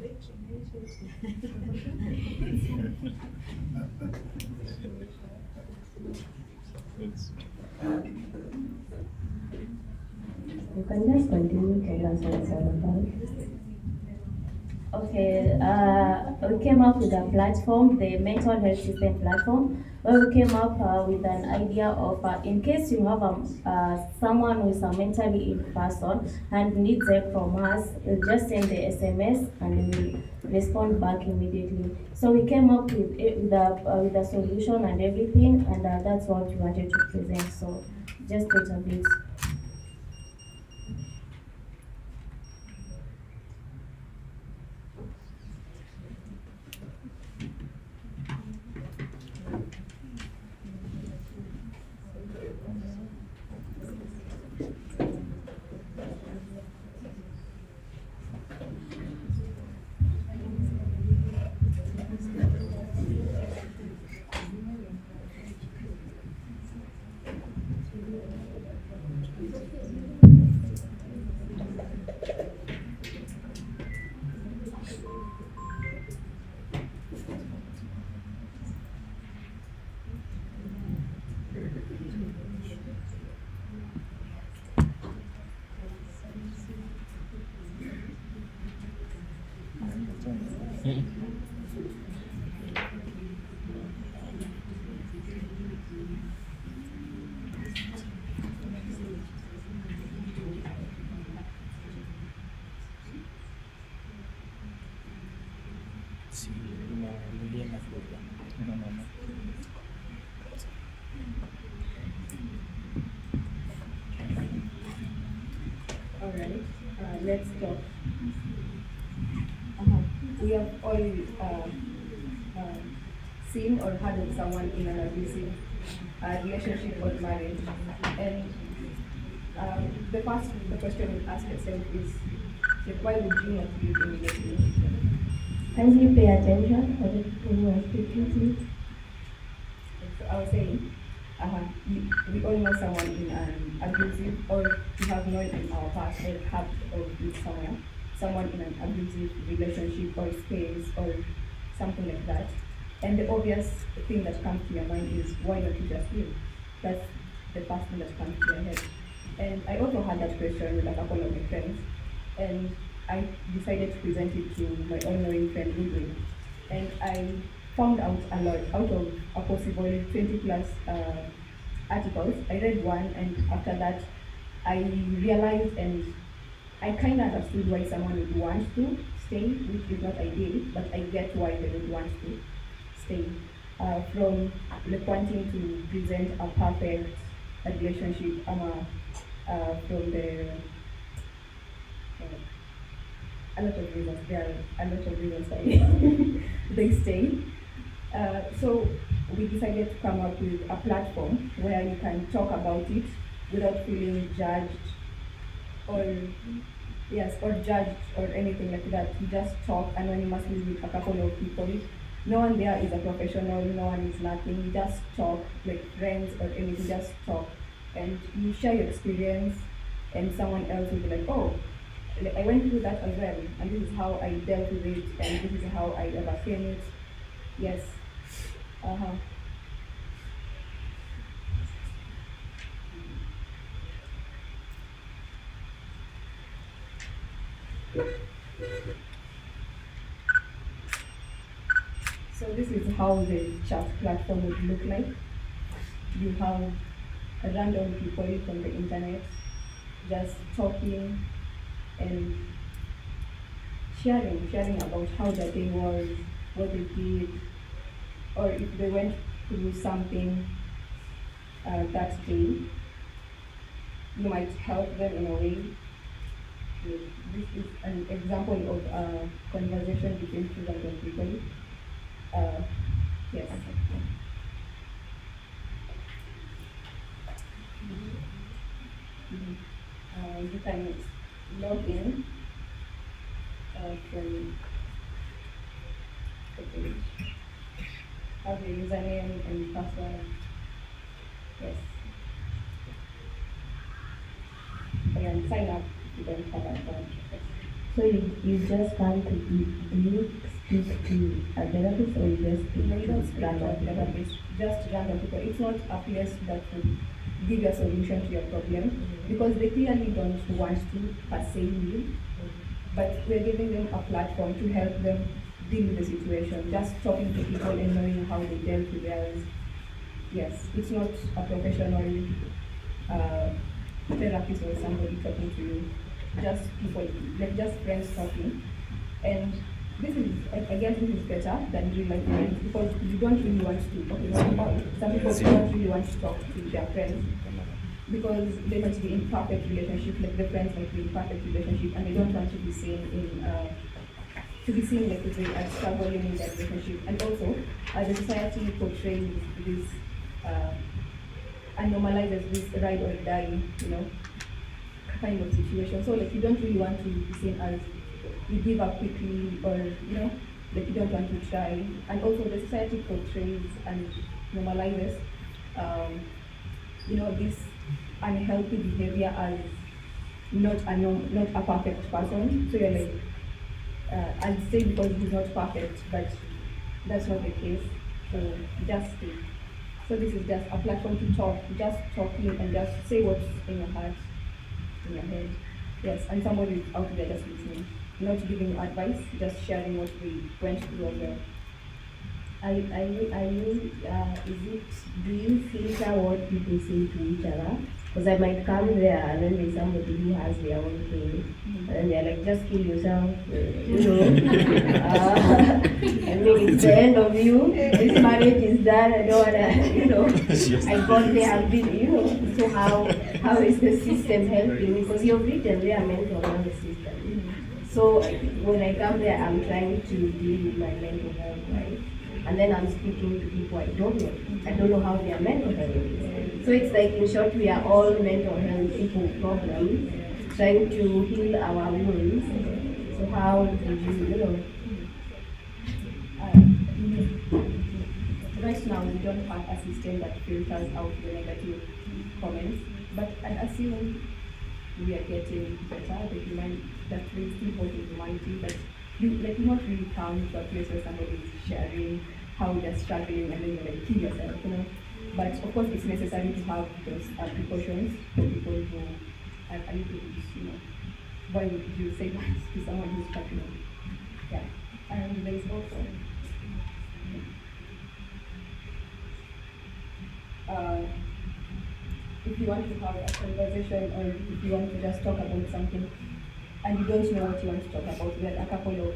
You can just continue to tell us what it's all about. Okay, we came up with a platform, the mental health system platform, where we came up with an idea of in case you have someone who is a mentally ill person and needs help from us, just send the SMS and we will respond back immediately. So we came up with a solution and everything, and that's what we wanted to present. So just wait a bit. All right, let's talk. Uh-huh. We have all uh, seen or heard of someone in an abusive relationship or marriage, and the question we ask yourself is, like, why would you not live immediately? Kindly pay attention for the people who are speaking, please. So I was saying, we all know someone in an abusive, or we have known in our past or have of with someone in an abusive relationship or space or something like that. And the obvious thing that comes to your mind is, why not you just leave? That's the first thing that comes to your head. And I also had that question with a couple of my friends, and I decided to present it to my all-knowing friend Ludwig. And I found out a lot out of a possible 20 plus articles. I read one, and after that, I realized and I kind of understood why someone would want to stay, which is not ideal, but I get why they would want to stay. From like wanting to present a perfect relationship, from the a lot of reasons. There are a lot of reasons why they stay. So we decided to come up with a platform where you can talk about it without feeling judged or or judged or anything like that. You just talk anonymously with a couple of people. No one there is a professional, no one is nothing. You just talk like friends or anything, just talk. And you share your experience, and someone else will be like, oh, like, I went through that as well, and this is how I dealt with it, and this is how I overcame it. Yes. Uh-huh. So this is how the chat platform would look like. You have random people from the internet just talking and sharing about how their day was, what they did, or if they went through something that day, you might help them in a way. This is an example of a conversation between two random people. Yes. You can log in from the page. Have your username and password. Yes. And sign up if you don't have an account. Yes. So you just come to do you speak to a therapist or you just speak No, you don't to speak to random a people? therapist, just random people. It's not a place that would give you a solution to your problem because they clearly don't want to per se heal, but we're giving them a platform to help them deal with the situation. Just talking to people and knowing how they dealt with theirs. Yes, it's not a professional uh, therapist or somebody talking to you. Just people, like just friends talking. And this is, I guess this is better than real life friends because you don't really want to, okay, not all, some people don't really want to talk to their friends because they might be in perfect relationship, like the friends might be in perfect relationship and they don't want to be seen in, to be seen like they are struggling in their relationship. And also, the society portrays this, and normalizes this ride or die, kind of situation. So like you don't really want to be seen as you give up quickly or like you don't want to try. And also the society portrays and normalizes this unhealthy behavior as not a perfect person. So you're like I'd say because he's not perfect, but that's not the case. So just so this is just a platform to talk, just talking and just say what's in your heart, in your head. Yes, and somebody is out there just listening, not giving you advice, just sharing what we went through as well. Do you filter what people say to each other? Because I might come there and then there's somebody who has their own thing, and they're like, just kill yourself, I mean, it's the end of you. This marriage is done. I don't wanna, I got there. I've been, So how is the system helping? Because you've written there mental health system. So when I come there, I'm trying to deal with my mental health, right? And then I'm speaking to people I don't know. I don't know how their mental health is. So it's like, in short, we are all mental health people with problems, trying to heal our wounds. So how did Right now, we don't have a system that filters out the negative comments, but I assume we are getting better. That we still hold in humanity, but you not really come to a place where somebody is sharing how they're struggling and then you're like kill yourself. But of course, it's necessary to have those precautions for people who are a little bit, why would you say that to someone who's struggling? Yeah, and there is also. If you want to have a conversation or if you want to just talk about something and you don't know what you want to talk about, there are a couple of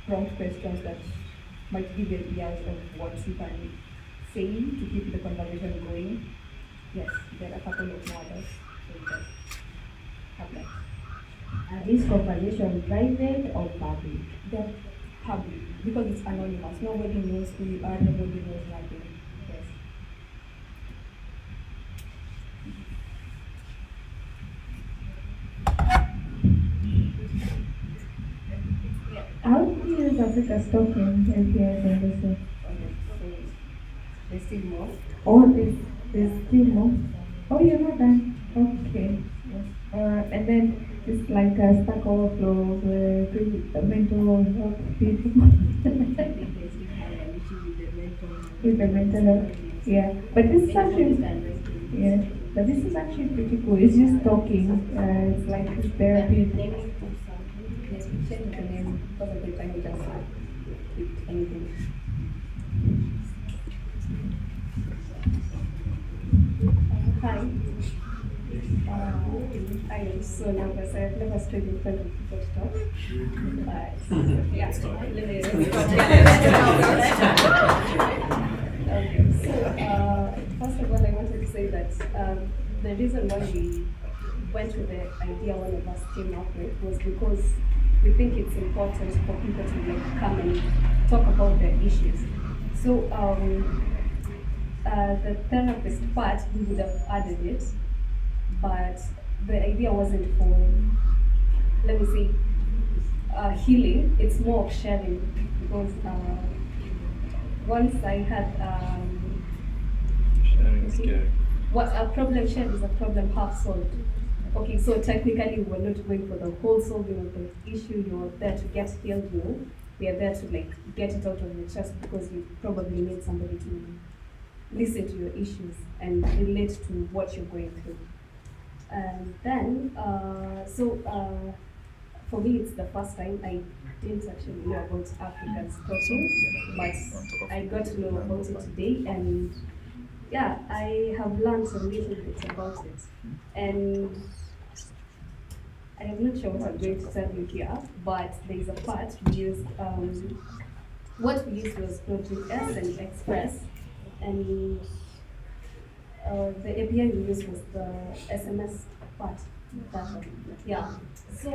prompt questions that might give you ideas of what you can say to keep the conversation going. Yes, there are a couple of more others. So just have that. Are these conversations private or public? They're public because it's anonymous. Nobody knows who you are, nobody knows nothing. Yes. How do you use Africa's token APIs on this? Okay, so there's still more. Oh, there's still more. Oh, you're not done. Okay. And then it's like a Stack Overflow where mental health people. With the mental health. Yeah. But this is actually but this is actually pretty cool. It's just talking. It's like therapy. Yes, we change the name because of the time we just picked anything. Hi. I am so nervous. I've never stood in front of people to talk. Yeah. Okay. So, first of all, I wanted to say that the reason why we went with the idea one of us came up with was because we think it's important for people to come and talk about their issues. So the therapist part, we would have added it, but the idea wasn't for, let me say, healing. It's more of sharing because once I had sharing is scary. what a problem shared is a problem half solved. Okay, so technically we're not going for the whole solving of the issue. You're there to get healed, you know. We are there to like get it out of your chest because you probably need somebody to listen to your issues and relate to what you're going through. And then, for me, it's the first time I didn't actually know about African talking, but I got to know about it today, and yeah, I have learned a little bit about it. And I am not sure what I'm going to tell you here, but there's a part we used, what we used was Node.js and Express, and the API we used was the SMS part. That one. Yeah. So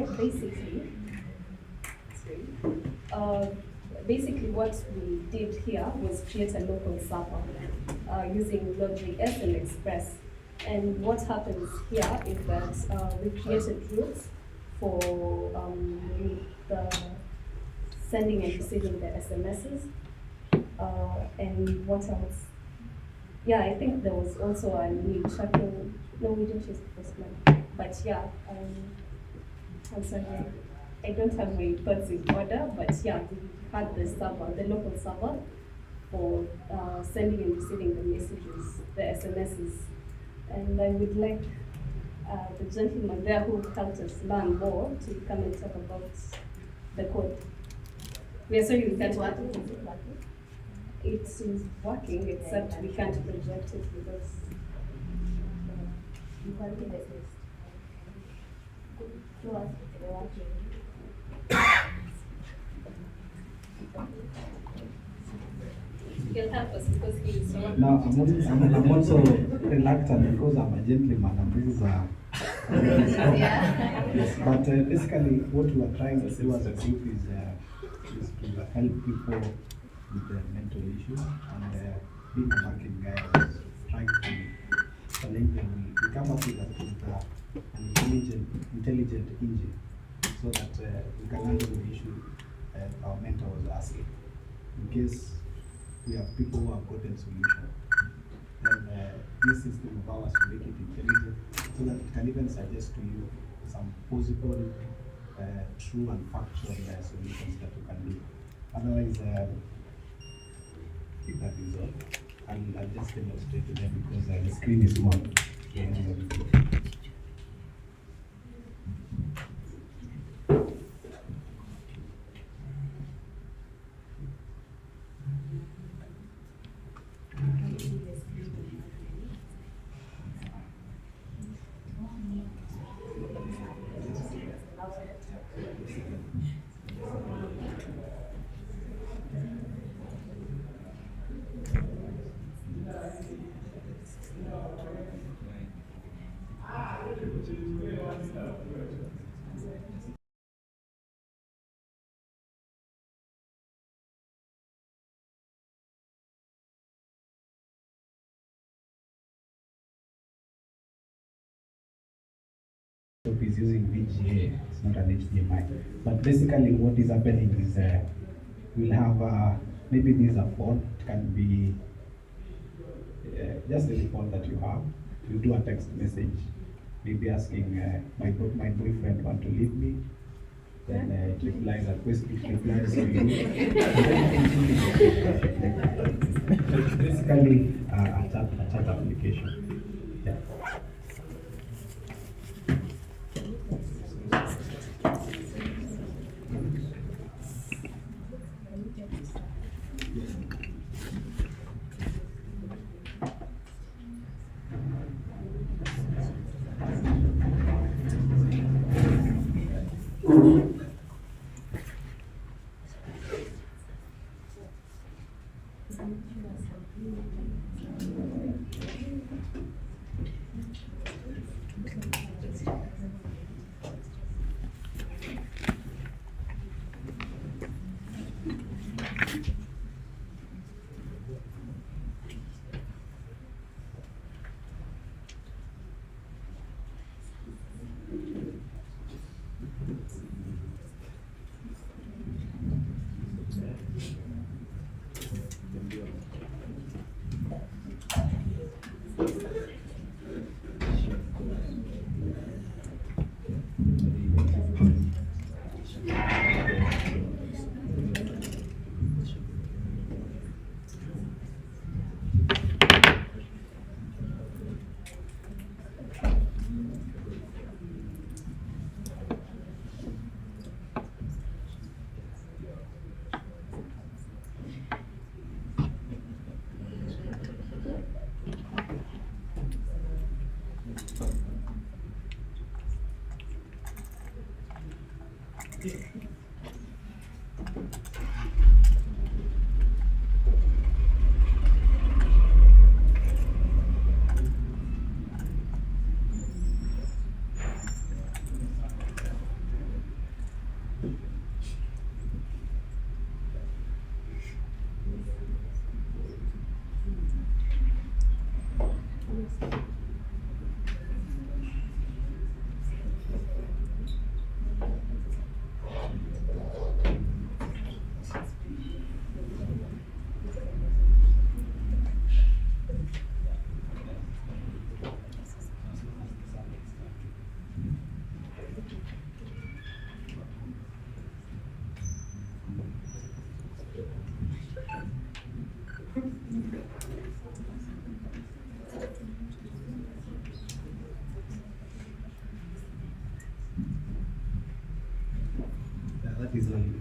uh, basically what we did here was create a local server using Node.js and Express. And what happens here is that we created routes for the sending and receiving the SMSs. And what else? Yeah, I think there was also a need tracking. No, we didn't use the first one. But yeah, I'm sorry, I don't have my thoughts in order, but yeah, we had the server, the local server for sending and receiving the messages, the SMSs. And I would like the gentleman there who helped us learn more to come and talk about the code. We are sorry we can't work. It is working, except we can't project it because you can't do this. To us, they're working. He'll help us because he is so. Now, I'm also reluctant because I'm a gentleman and this is a. Yes, but basically, what we are trying to do as a group is to help people with their mental issues. And being a marketing guy, I was trying to challenge them. We come up with an intelligent engine so that we can handle the issue that our mentor was asking. In case we have people who have gotten solution, then this system of ours will make it intelligent so that it can even suggest to you some possible true and factual solutions that you can do. Otherwise, I think that is all. I'll just demonstrate to them because the screen is small. Is using VGA, it's not an HDMI. But basically what is happening is we'll have, maybe this is a phone, it can be just any phone that you have. You do a text message, maybe asking my boyfriend want to leave me, then it replies a question, it replies to you. It's basically a chat application. Yeah.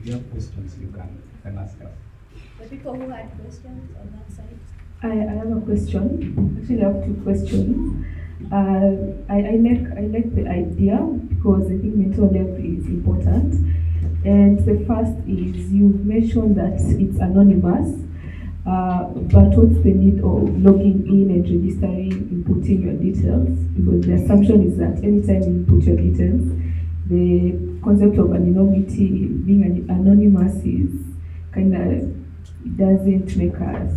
you have questions, you can ask us. The people who had questions on that side. I have a question. Actually, I have two questions. I like the idea because I think mental health is important. And the first is you mentioned that it's anonymous, but what's the need of logging in and registering, inputting your details? Because the assumption is that anytime you input your details, the concept of anonymity, being anonymous, is kind of doesn't make us,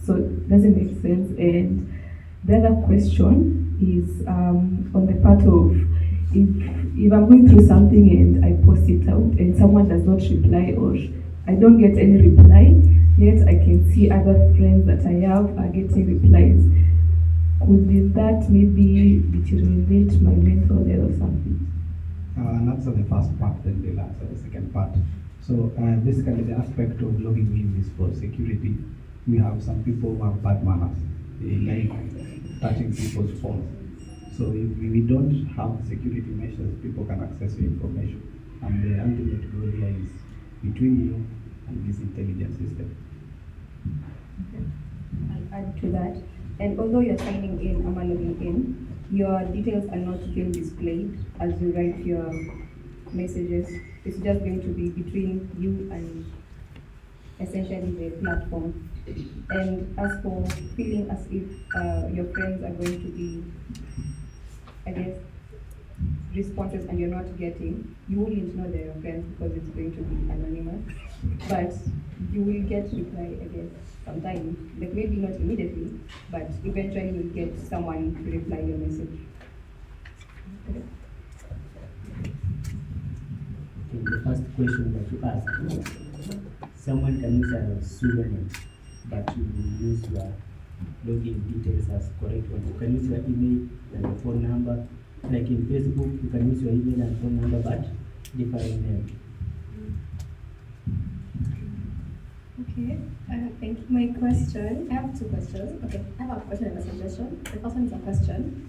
so it doesn't make sense. And the other question is on the part of, if I'm going through something and I post it out and someone does not reply, or I don't get any reply, yet I can see other friends that I have are getting replies, could that maybe deteriorate my mental health or something? And answer the first part, then they'll answer the second part. So basically, the aspect of logging in is for security. We have some people who have bad manners. They like touching people's phones. So if we don't have security measures, people can access your information. And the ultimate goal here is between you and this intelligence system. I'll add to that. And although you're signing in, I'm logging in, your details are not being displayed as you write your messages. It's just going to be between you and essentially the platform. And as for feeling as if your friends are going to be, I guess, responses and you're not getting, you wouldn't know they're your friends because it's going to be anonymous. But you will get reply, I guess, sometimes. Like maybe not immediately, but eventually you'll get someone to reply your message. Okay. Okay, the first question that you asked, someone can use a pseudonym, but you will use your login details as correct one. You can use your email and your phone number. Like in Facebook, you can use your email and phone number, but different name. Okay, thank you. My question, I have two questions. Okay, I have a question and a suggestion. The first one is a question.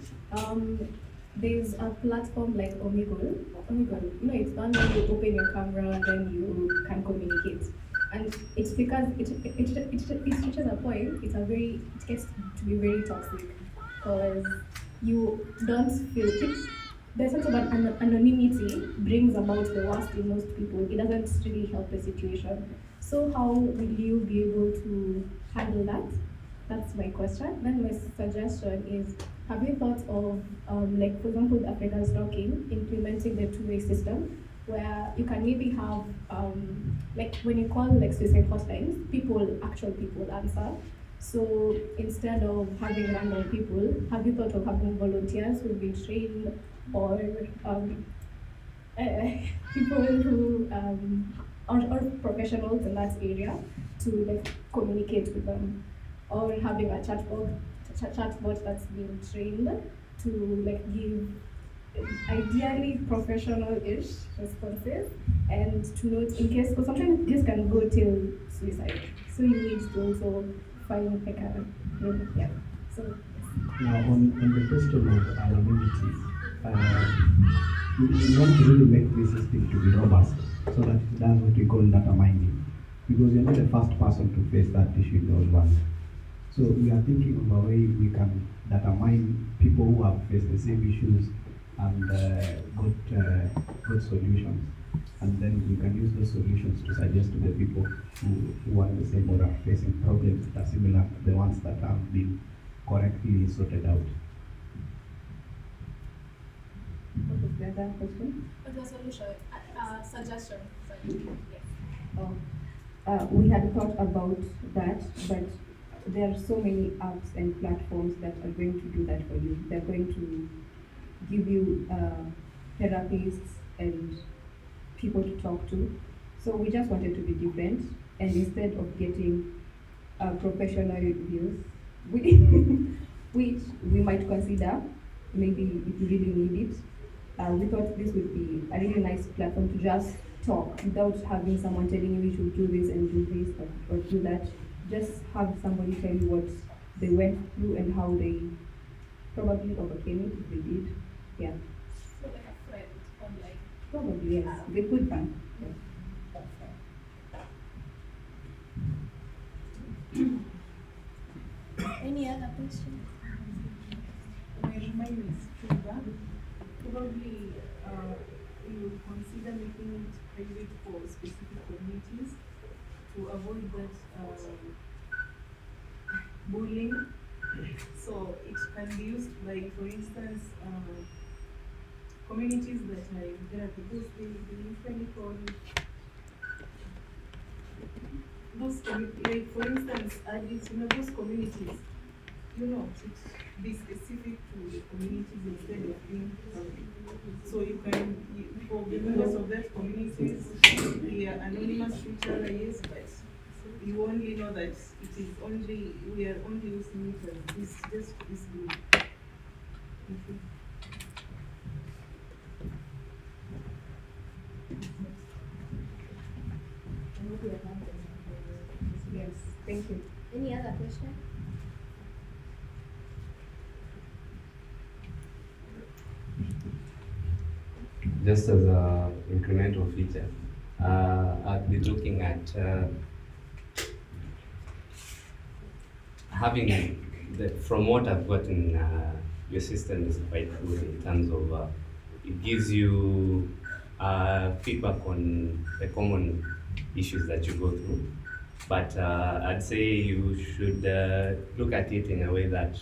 There's a platform like Omegle. Omegle, you know, it's one where you open your camera and then you can communicate. And it's because it reaches a point, it gets to be very toxic because you don't feel it. The sense of anonymity brings about the worst in most people. It doesn't really help the situation. So how will you be able to handle that? That's my question. Then my suggestion is, have you thought of, like for example, the African stocking, implementing the two-way system, where you can maybe have, like when you call like suicide hotlines, actual people answer. So instead of having random people, have you thought of having volunteers who've been trained, or people who are professionals in that area to like communicate with them, or having a chatbot that's been trained to like give ideally professional-ish responses, and to note in case, because sometimes this can go till suicide. So you need to also find like a yeah. So Now, on the question of anonymity, we want to really make this system to be robust so that it does what we call data mining. Because you're not the first person to face that issue in those ones. So we are thinking of a way we can data mine people who have faced the same issues and got solutions. And then we can use those solutions to suggest to the people who want the same or are facing problems that are similar to the ones that have been correctly sorted out. What was the other question? but the solution, suggestion. Sorry. Yes. We had thought about that, but there are so many apps and platforms that are going to do that for you. They're going to give you therapists and people to talk to. So we just wanted to be different, and instead of getting professional reviews, which we might consider, maybe if you really need it, we thought this would be a really nice platform to just talk without having someone telling you you should do this and do this or do that. Just have somebody tell you what they went through and how they probably overcame it if they did. Yeah. So like a friend online. Probably, yes. They could be. Yes. question? My mind is feedback. Probably we would consider making it private for specific communities to avoid that bullying. So it can be used by, for instance, communities that are in therapy, because they usually call those like for instance, addicts, those communities, to be specific to the communities instead of being so you can, for the members of that communities, we are anonymous to each other, yes, but you only know that it is only, we are only using it as this, just this group. Thank you. Yes, thank you. Any other question? Just as a incremental feature, I'd be looking at having from what I've gotten, your system is quite good in terms of it gives you feedback on the common issues that you go through. But I'd say you should look at it in a way that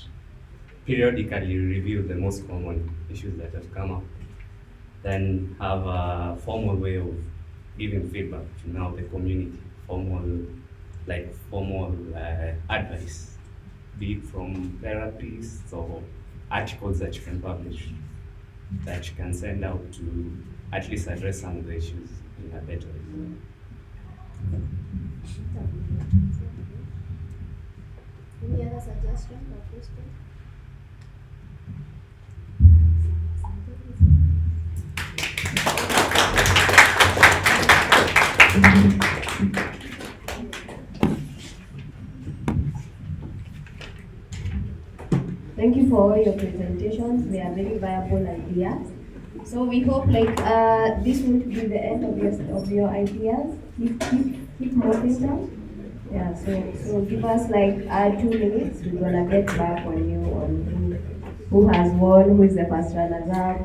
periodically review the most common issues that have come up, then have a formal way of giving feedback to now the community, formal advice, be it from therapists or articles that you can publish, that you can send out to at least address some of the issues in a better way. Any other suggestion or question? Thank you for all your presentations. They are very viable ideas. So we hope this won't be the end of your ideas. Keep moving them. Yeah. So give us 2 minutes. We're gonna get back on you on who has won, who is the first runners up,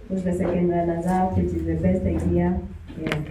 who's the second runners up, which is the best idea. Yeah.